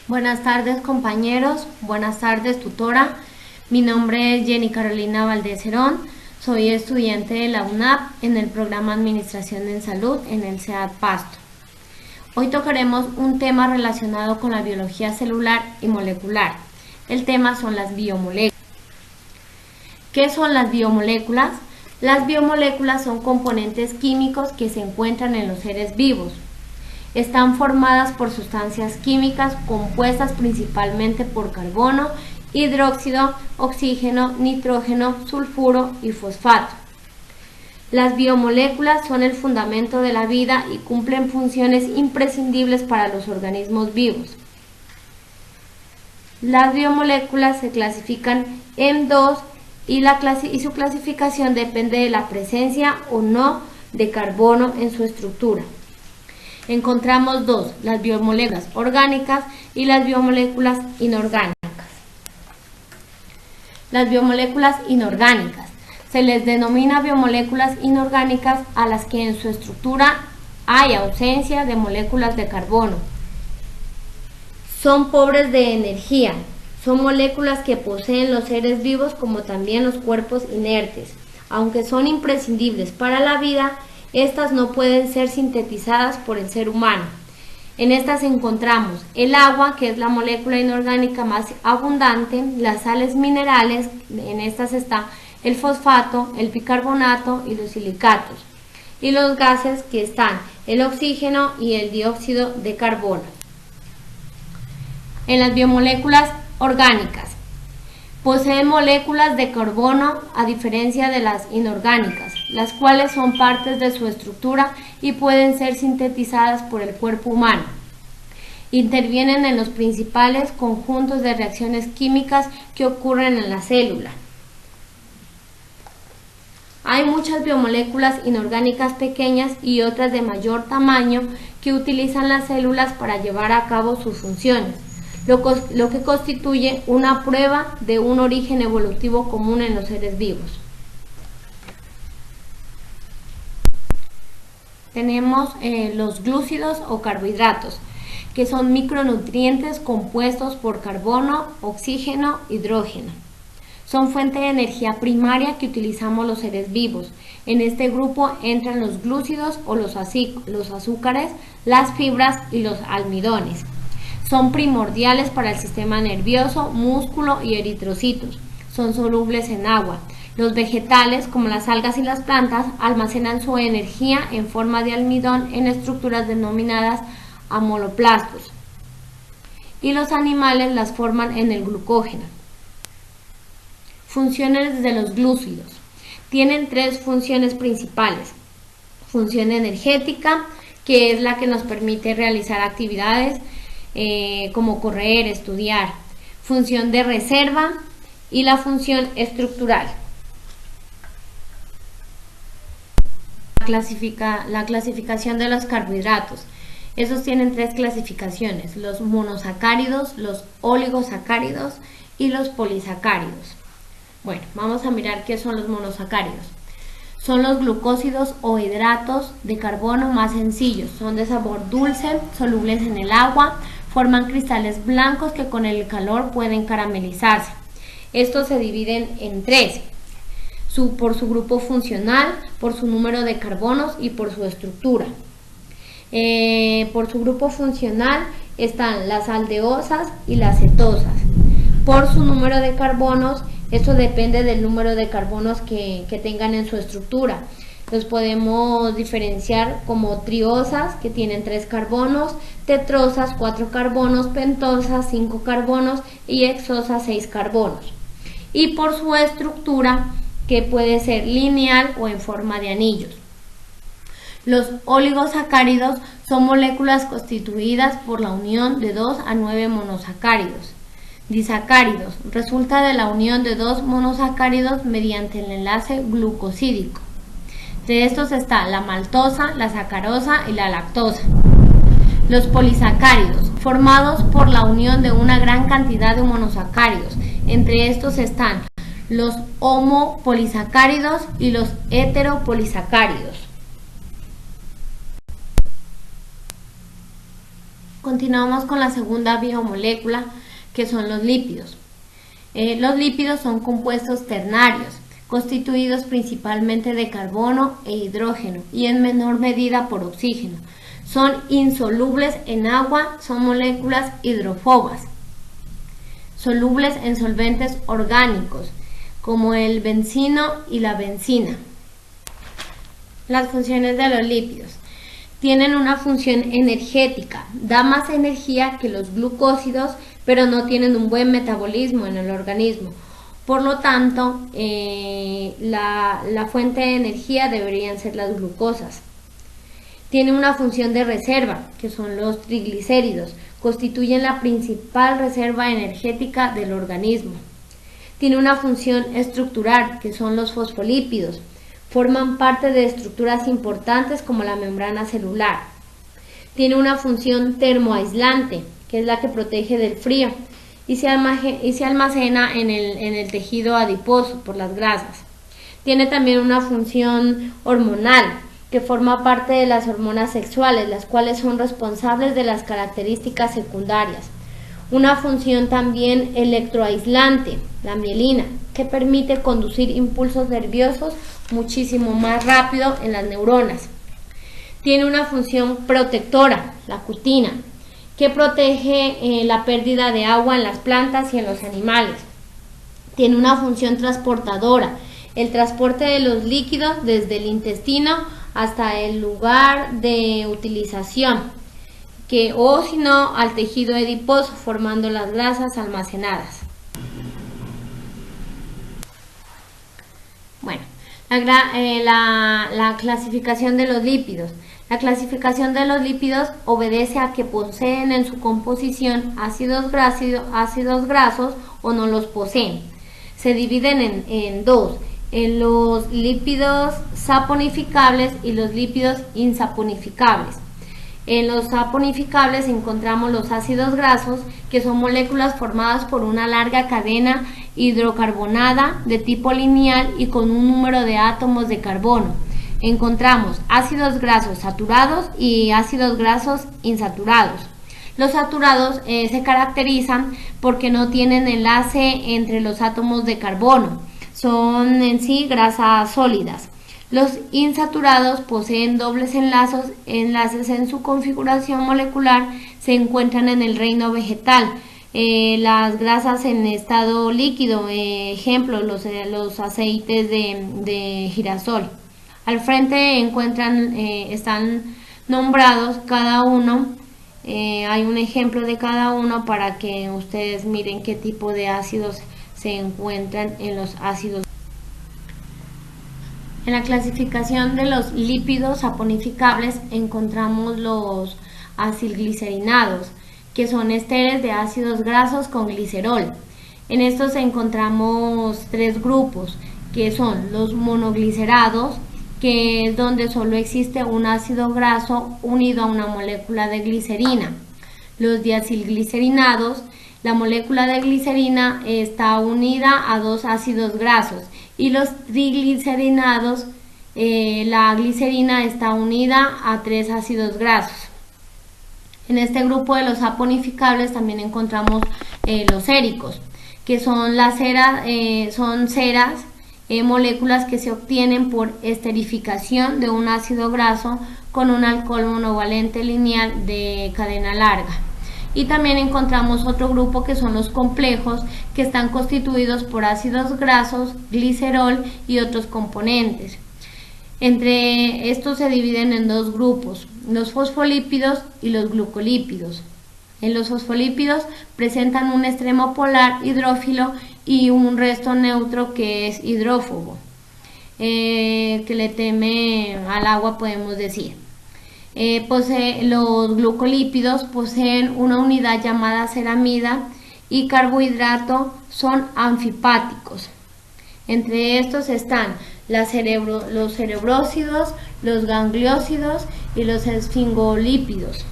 Buenas tardes, compañeros, buenas tardes, tutora. Mi nombre es Jenny Carolina Valdés Herón, soy estudiante de la UNAP en el programa Administración en Salud en el CEAD Pasto. Hoy tocaremos un tema relacionado con la biología celular y molecular. El tema son las biomoléculas. ¿Qué son las biomoléculas? Las biomoléculas son componentes químicos que se encuentran en los seres vivos. Están formadas por sustancias químicas compuestas principalmente por carbono, hidróxido, oxígeno, nitrógeno, sulfuro y fosfato. Las biomoléculas son el fundamento de la vida y cumplen funciones imprescindibles para los organismos vivos. Las biomoléculas se clasifican en dos y su clasificación depende de la presencia o no de carbono en su estructura. Encontramos dos, las biomoléculas orgánicas y las biomoléculas inorgánicas. Las biomoléculas inorgánicas. Se les denomina biomoléculas inorgánicas a las que en su estructura hay ausencia de moléculas de carbono. Son pobres de energía. Son moléculas que poseen los seres vivos como también los cuerpos inertes. Aunque son imprescindibles para la vida, estas no pueden ser sintetizadas por el ser humano. En estas encontramos el agua, que es la molécula inorgánica más abundante, las sales minerales, en estas está el fosfato, el bicarbonato y los silicatos, y los gases, que están el oxígeno y el dióxido de carbono. En las biomoléculas orgánicas, poseen moléculas de carbono a diferencia de las inorgánicas, las cuales son partes de su estructura y pueden ser sintetizadas por el cuerpo humano. Intervienen en los principales conjuntos de reacciones químicas que ocurren en la célula. Hay muchas biomoléculas inorgánicas pequeñas y otras de mayor tamaño que utilizan las células para llevar a cabo sus funciones, lo que constituye una prueba de un origen evolutivo común en los seres vivos. Tenemos los glúcidos o carbohidratos, que son micronutrientes compuestos por carbono, oxígeno, hidrógeno. Son fuente de energía primaria que utilizamos los seres vivos. En este grupo entran los glúcidos o los azúcares, las fibras y los almidones. Son primordiales para el sistema nervioso, músculo y eritrocitos. Son solubles en agua. Los vegetales, como las algas y las plantas, almacenan su energía en forma de almidón en estructuras denominadas amiloplastos. Y los animales las forman en el glucógeno. Funciones de los glúcidos. Tienen tres funciones principales. Función energética, que es la que nos permite realizar actividades como correr, estudiar. Función de reserva y la función estructural. La clasificación de los carbohidratos. Esos tienen tres clasificaciones: los monosacáridos, los oligosacáridos y los polisacáridos. Bueno, vamos a mirar qué son los monosacáridos. Son los glucósidos o hidratos de carbono más sencillos. Son de sabor dulce, solubles en el agua, forman cristales blancos que con el calor pueden caramelizarse. Estos se dividen en tres: por su grupo funcional, por su número de carbonos y por su estructura. Por su grupo funcional están las aldeosas y las cetosas. Por su número de carbonos, esto depende del número de carbonos que tengan en su estructura. Los podemos diferenciar como triosas, que tienen 3 carbonos, tetrosas 4 carbonos, pentosas 5 carbonos y hexosas 6 carbonos. Y por su estructura, que puede ser lineal o en forma de anillos. Los oligosacáridos son moléculas constituidas por la unión de 2 a 9 monosacáridos. Disacáridos resulta de la unión de 2 monosacáridos mediante el enlace glucosídico. De estos está la maltosa, la sacarosa y la lactosa. Los polisacáridos, formados por la unión de una gran cantidad de monosacáridos. Entre estos están los homopolisacáridos y los heteropolisacáridos. Continuamos con la segunda biomolécula, que son los lípidos. Los lípidos son compuestos ternarios, constituidos principalmente de carbono e hidrógeno y en menor medida por oxígeno. Son insolubles en agua, son moléculas hidrófobas, solubles en solventes orgánicos, como el bencino y la benzina. Las funciones de los lípidos. Tienen una función energética, da más energía que los glucósidos, pero no tienen un buen metabolismo en el organismo. Por lo tanto, la fuente de energía deberían ser las glucosas. Tiene una función de reserva, que son los triglicéridos, constituyen la principal reserva energética del organismo. Tiene una función estructural, que son los fosfolípidos, forman parte de estructuras importantes como la membrana celular. Tiene una función termoaislante, que es la que protege del frío, y se almacena en el tejido adiposo por las grasas. Tiene también una función hormonal, que forma parte de las hormonas sexuales, las cuales son responsables de las características secundarias. Una función también electroaislante, la mielina, que permite conducir impulsos nerviosos muchísimo más rápido en las neuronas. Tiene una función protectora, la cutina, que protege la pérdida de agua en las plantas y en los animales. Tiene una función transportadora, el transporte de los líquidos desde el intestino hasta el lugar de utilización, o si no, al tejido adiposo, formando las grasas almacenadas. Bueno, la clasificación de los lípidos. La clasificación de los lípidos obedece a que poseen en su composición ácidos grasos o no los poseen. Se dividen en dos, en los lípidos saponificables y los lípidos insaponificables. En los saponificables encontramos los ácidos grasos, que son moléculas formadas por una larga cadena hidrocarbonada de tipo lineal y con un número de átomos de carbono. Encontramos ácidos grasos saturados y ácidos grasos insaturados. Los saturados se caracterizan porque no tienen enlace entre los átomos de carbono, son en sí grasas sólidas. Los insaturados poseen dobles enlaces en su configuración molecular, se encuentran en el reino vegetal. Las grasas en estado líquido, ejemplo, los aceites de girasol. Al frente están nombrados cada uno, hay un ejemplo de cada uno para que ustedes miren qué tipo de ácidos se encuentran en los ácidos. En la clasificación de los lípidos saponificables encontramos los acilglicerinados, que son esteres de ácidos grasos con glicerol. En estos encontramos tres grupos, que son los monoglicerados, que es donde solo existe un ácido graso unido a una molécula de glicerina. Los diacilglicerinados, la molécula de glicerina está unida a dos ácidos grasos, y los triglicerinados, la glicerina está unida a tres ácidos grasos. En este grupo de los saponificables también encontramos los séricos, que son ceras, moléculas que se obtienen por esterificación de un ácido graso con un alcohol monovalente lineal de cadena larga. Y también encontramos otro grupo que son los complejos, que están constituidos por ácidos grasos, glicerol y otros componentes. Entre estos se dividen en dos grupos, los fosfolípidos y los glucolípidos. En los fosfolípidos presentan un extremo polar hidrófilo y un resto neutro que es hidrófobo, que le teme al agua, podemos decir. Los glucolípidos poseen una unidad llamada ceramida y carbohidrato, son anfipáticos. Entre estos están los cerebrósidos, los gangliósidos y los esfingolípidos.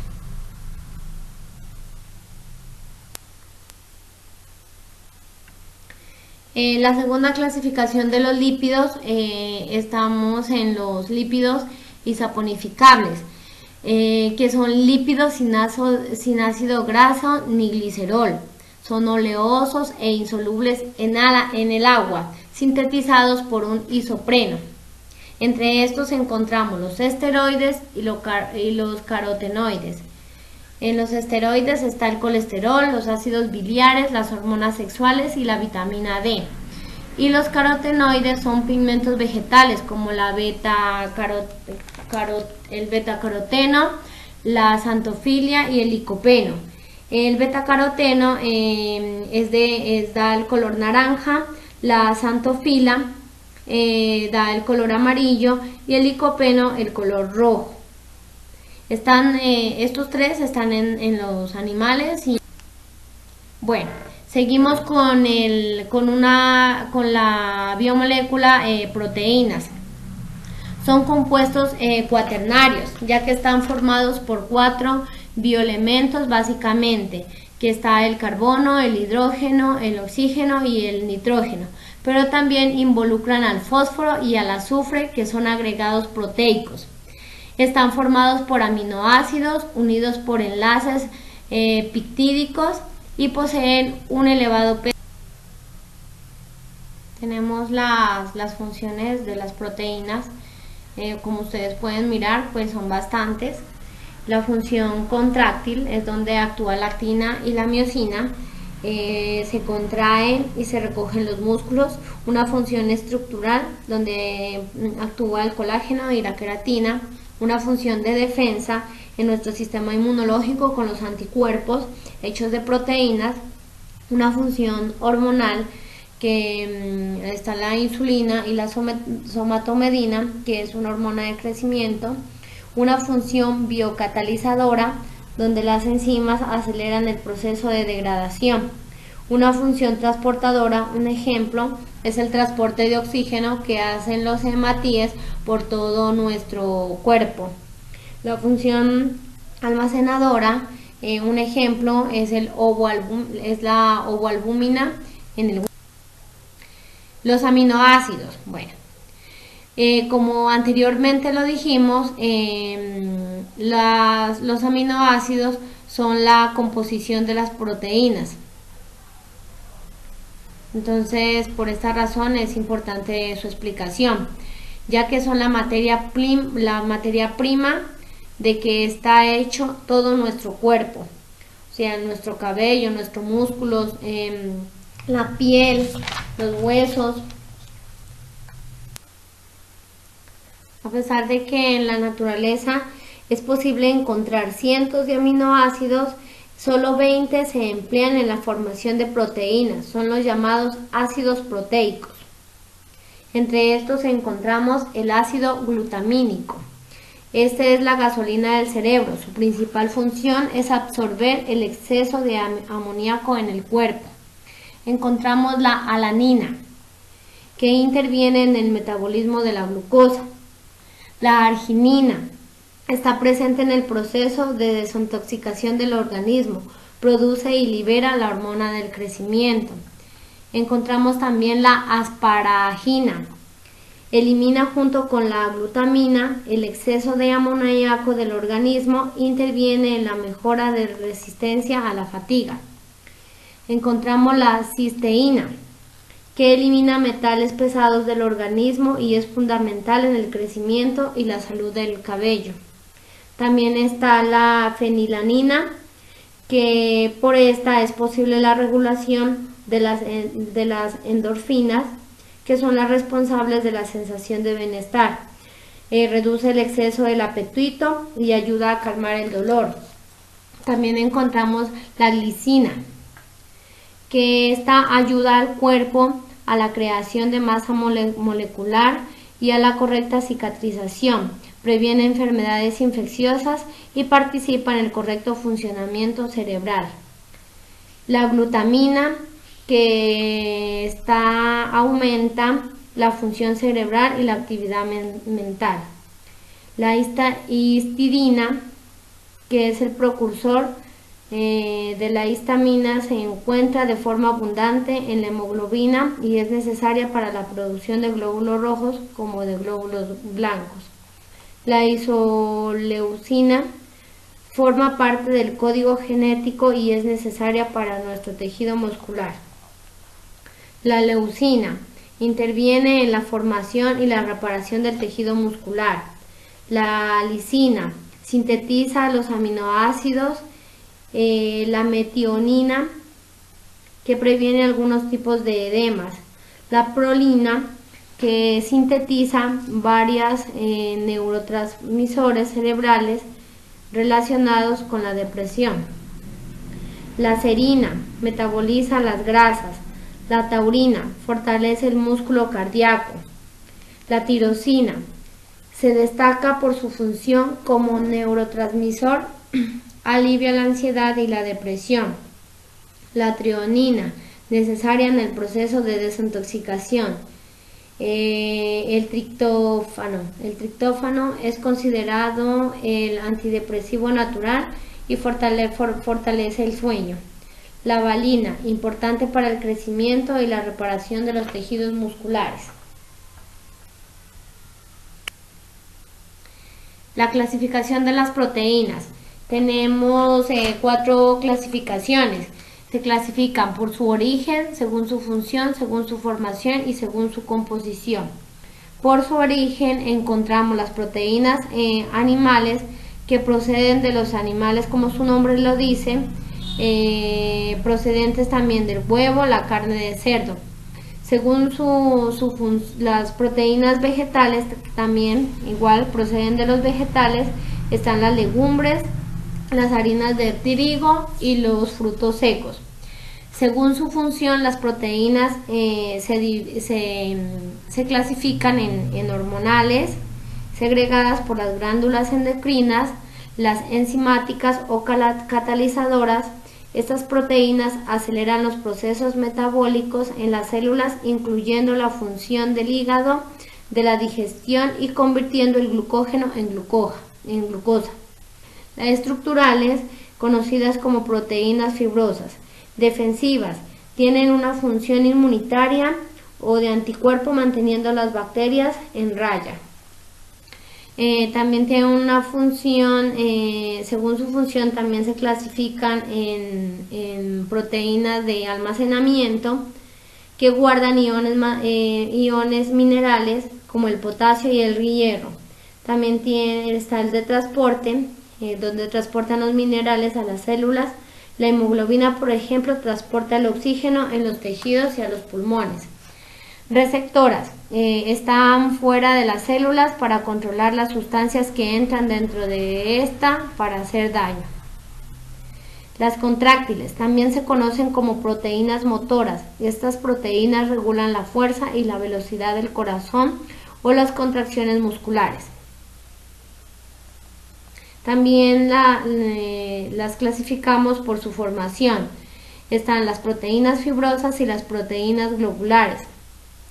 La segunda clasificación de los lípidos, estamos en los lípidos isaponificables. que son lípidos sin ácido graso ni glicerol. Son oleosos e insolubles en el agua, sintetizados por un isopreno. Entre estos encontramos los esteroides y los carotenoides. En los esteroides está el colesterol, los ácidos biliares, las hormonas sexuales y la vitamina D. Y los carotenoides son pigmentos vegetales como el betacaroteno, la xantofilia y el licopeno. El betacaroteno da el color naranja, la xantofila da el color amarillo y el licopeno el color rojo. Estos tres están en los animales. Bueno, seguimos con la biomolécula proteínas. Son compuestos cuaternarios, ya que están formados por 4 bioelementos básicamente, que está el carbono, el hidrógeno, el oxígeno y el nitrógeno, pero también involucran al fósforo y al azufre, que son agregados proteicos. Están formados por aminoácidos unidos por enlaces peptídicos y poseen un elevado peso. Tenemos las funciones de las proteínas, como ustedes pueden mirar, pues son bastantes. La función contráctil es donde actúa la actina y la miosina, se contraen y se recogen los músculos. Una función estructural donde actúa el colágeno y la queratina. Una función de defensa en nuestro sistema inmunológico con los anticuerpos hechos de proteínas. Una función hormonal que está la insulina y la somatomedina, que es una hormona de crecimiento. Una función biocatalizadora, donde las enzimas aceleran el proceso de degradación. Una función transportadora, un ejemplo, es el transporte de oxígeno que hacen los hematíes por todo nuestro cuerpo. La función almacenadora, un ejemplo, es la ovoalbúmina en el hueso. Los aminoácidos, bueno. Como anteriormente lo dijimos, los aminoácidos son la composición de las proteínas. Entonces, por esta razón es importante su explicación, ya que son la materia prima de que está hecho todo nuestro cuerpo, o sea, nuestro cabello, nuestros músculos, la piel, los huesos. A pesar de que en la naturaleza es posible encontrar cientos de aminoácidos, solo 20 se emplean en la formación de proteínas, son los llamados ácidos proteicos. Entre estos encontramos el ácido glutamínico. Este es la gasolina del cerebro, su principal función es absorber el exceso de amoníaco en el cuerpo. Encontramos la alanina, que interviene en el metabolismo de la glucosa. La arginina está presente en el proceso de desintoxicación del organismo, produce y libera la hormona del crecimiento. Encontramos también la asparagina, elimina junto con la glutamina el exceso de amoníaco del organismo, interviene en la mejora de resistencia a la fatiga. Encontramos la cisteína, que elimina metales pesados del organismo y es fundamental en el crecimiento y la salud del cabello. También está la fenilanina, que por esta es posible la regulación de las endorfinas, que son las responsables de la sensación de bienestar. Reduce el exceso del apetito y ayuda a calmar el dolor. También encontramos la glicina, que esta ayuda al cuerpo a la creación de masa molecular y a la correcta cicatrización, previene enfermedades infecciosas y participa en el correcto funcionamiento cerebral. La glutamina, que aumenta la función cerebral y la actividad mental. La histidina, que es el precursor de la histamina, se encuentra de forma abundante en la hemoglobina y es necesaria para la producción de glóbulos rojos como de glóbulos blancos. La isoleucina, forma parte del código genético y es necesaria para nuestro tejido muscular. La leucina interviene en la formación y la reparación del tejido muscular. La lisina sintetiza los aminoácidos. La metionina, que previene algunos tipos de edemas. La prolina, que sintetiza varios neurotransmisores cerebrales relacionados con la depresión. La serina metaboliza las grasas. La taurina fortalece el músculo cardíaco. La tirosina se destaca por su función como neurotransmisor, alivia la ansiedad y la depresión. La trionina, necesaria en el proceso de desintoxicación. El triptófano es considerado el antidepresivo natural y fortalece el sueño. La valina, importante para el crecimiento y la reparación de los tejidos musculares. La clasificación de las proteínas. Tenemos 4 clasificaciones. Se clasifican por su origen, según su función, según su formación y según su composición. Por su origen encontramos las proteínas animales, que proceden de los animales, como su nombre lo dice, procedentes también del huevo, la carne de cerdo. Según las proteínas vegetales, también igual proceden de los vegetales, están las legumbres, las harinas de trigo y los frutos secos. Según su función, las proteínas se clasifican en hormonales, segregadas por las glándulas endocrinas, las enzimáticas o catalizadoras. Estas proteínas aceleran los procesos metabólicos en las células, incluyendo la función del hígado, de la digestión y convirtiendo el glucógeno en glucosa. Las estructurales, conocidas como proteínas fibrosas. Defensivas, tienen una función inmunitaria o de anticuerpo, manteniendo las bacterias en raya. También tienen una función, según su función también se clasifican en proteínas de almacenamiento, que guardan iones minerales como el potasio y el hierro. También está el de transporte, donde transportan los minerales a las células. La hemoglobina, por ejemplo, transporta el oxígeno en los tejidos y a los pulmones. Receptoras, están fuera de las células para controlar las sustancias que entran dentro de esta para hacer daño. Las contráctiles también se conocen como proteínas motoras. Estas proteínas regulan la fuerza y la velocidad del corazón o las contracciones musculares. También las clasificamos por su formación. Están las proteínas fibrosas y las proteínas globulares.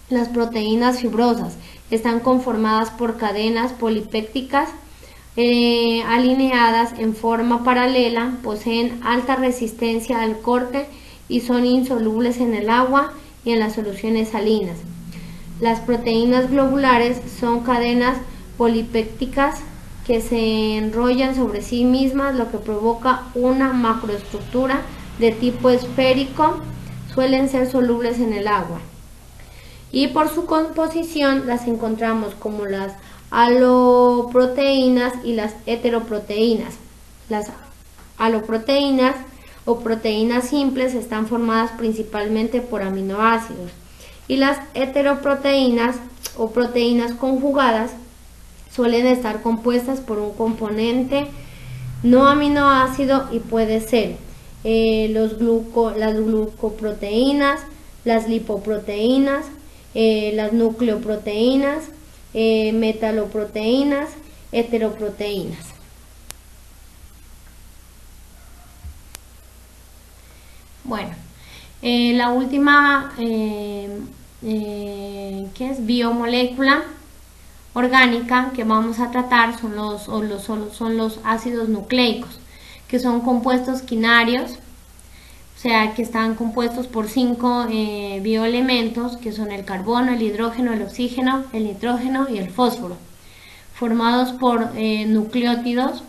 Las proteínas fibrosas están conformadas por cadenas polipépticas alineadas en forma paralela, poseen alta resistencia al corte y son insolubles en el agua y en las soluciones salinas. Las proteínas globulares son cadenas polipépticas que se enrollan sobre sí mismas, lo que provoca una macroestructura de tipo esférico. Suelen ser solubles en el agua. Y por su composición las encontramos como las aloproteínas y las heteroproteínas. Las aloproteínas o proteínas simples están formadas principalmente por aminoácidos, y las heteroproteínas o proteínas conjugadas suelen estar compuestas por un componente no aminoácido y puede ser las glucoproteínas, las lipoproteínas, las nucleoproteínas, metaloproteínas, heteroproteínas. Bueno, la última que es biomolécula orgánica que vamos a tratar son los ácidos nucleicos, que son compuestos quinarios, o sea que están compuestos por 5 bioelementos, que son el carbono, el hidrógeno, el oxígeno, el nitrógeno y el fósforo, formados por nucleótidos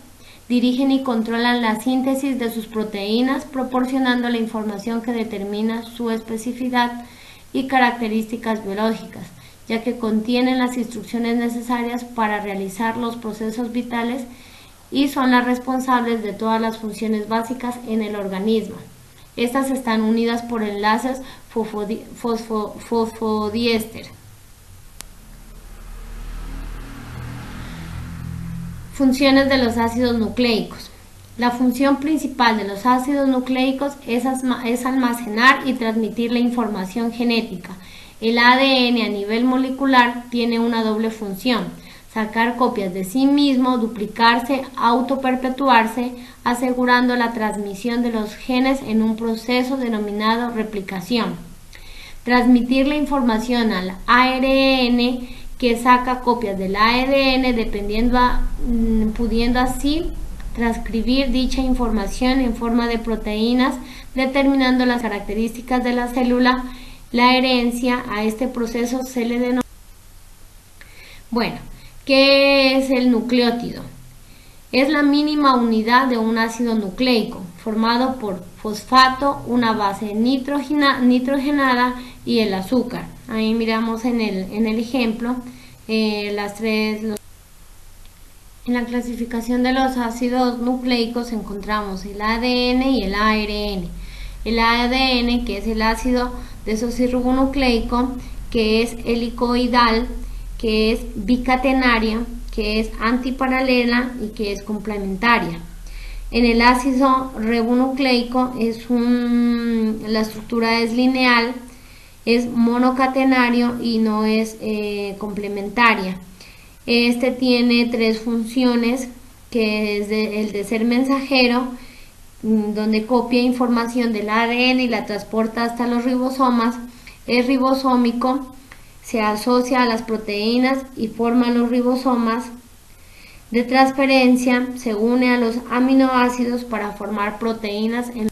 dirigen y controlan la síntesis de sus proteínas, proporcionando la información que determina su especificidad y características biológicas, ya que contienen las instrucciones necesarias para realizar los procesos vitales y son las responsables de todas las funciones básicas en el organismo. Estas están unidas por enlaces fosfodiéster. Funciones de los ácidos nucleicos. La función principal de los ácidos nucleicos es almacenar y transmitir la información genética. El ADN a nivel molecular tiene una doble función: sacar copias de sí mismo, duplicarse, autoperpetuarse, asegurando la transmisión de los genes en un proceso denominado replicación. Transmitir la información al ARN, que saca copias del ADN, pudiendo así transcribir dicha información en forma de proteínas, determinando las características de la célula. La herencia a este proceso se le denomina. Bueno, ¿qué es el nucleótido? Es la mínima unidad de un ácido nucleico, formado por fosfato, una base nitrogenada y el azúcar. Ahí miramos en el ejemplo en la clasificación de los ácidos nucleicos encontramos el ADN y el ARN. El ADN, que es el ácido desoxirribonucleico, que es helicoidal, que es bicatenaria, que es antiparalela y que es complementaria. En el ácido ribonucleico la estructura es lineal, es monocatenario y no es complementaria. Este tiene tres funciones, que es el de ser mensajero, donde copia información del ADN y la transporta hasta los ribosomas. Es ribosómico, se asocia a las proteínas y forma los ribosomas. De transferencia, se une a los aminoácidos para formar proteínas en